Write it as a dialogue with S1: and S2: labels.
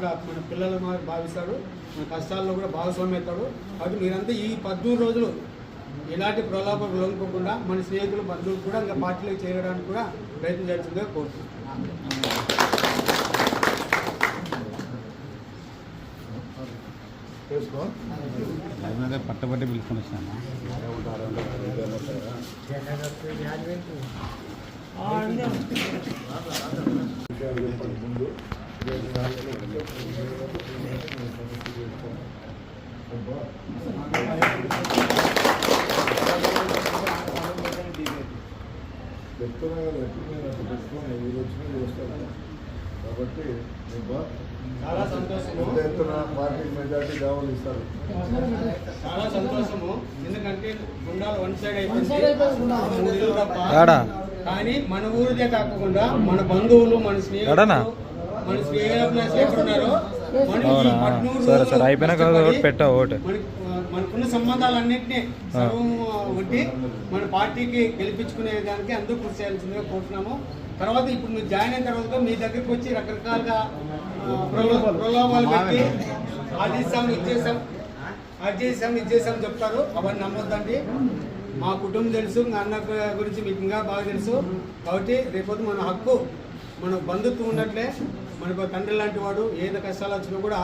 S1: అట్లా మన పిల్లల భావిస్తాడు, మన కష్టాల్లో కూడా భాగస్వామి అవుతాడు. కాబట్టి మీరంతా ఈ 13 రోజులు ఎలాంటి ప్రలోభాలకు లొంగకుండా మన స్నేహితులు బంధువులు కూడా ఇంకా పార్టీలోకి చేరడానికి కూడా ప్రయత్నం చేయాల్సిందిగా కోరుతున్నాను.
S2: పట్టబట్టి పిలుచుకొని వచ్చాను. ముందు చెప్తున్నా కదా, పెట్టుకుని మీరు వచ్చినా చేస్తాను. కాబట్టి
S1: చాలా సంతోషము,
S2: పార్టీ మెజార్టీ కావాలి ఇస్తారు.
S1: చాలా సంతోషము. ఎందుకంటే గుండాలు వన్ సైడ్ అయిపోయింది తప్ప, కానీ మన ఊరిదే కాకుండా మన బంధువులు, మన స్నేహితులు, మన స్నేహితులు మనకున్న సంబంధాలన్నింటినీ సర్వం ఒకటి మన పార్టీకి గెలిపించుకునే దానికి అందరూ కృషి చేయాల్సిందిగా కోరుతున్నాము. తర్వాత ఇప్పుడు మీరు జాయిన్ అయిన తర్వాత మీ దగ్గరికి వచ్చి రకరకాలుగా ప్రలోభాలు పెట్టి అది ఇచ్చేసాం చెప్తారు. అవన్నీ నమ్మొద్దండి. మా కుటుంబం తెలుసు, అన్న గురించి మీకు ఇంకా బాగా తెలుసు. కాబట్టి రేపొద్దు మన హక్కు, మన బంధుత్వం ఉన్నట్లే మనకు తండ్రి లాంటి వాడు. ఏదో కష్టాలు వచ్చినా కూడా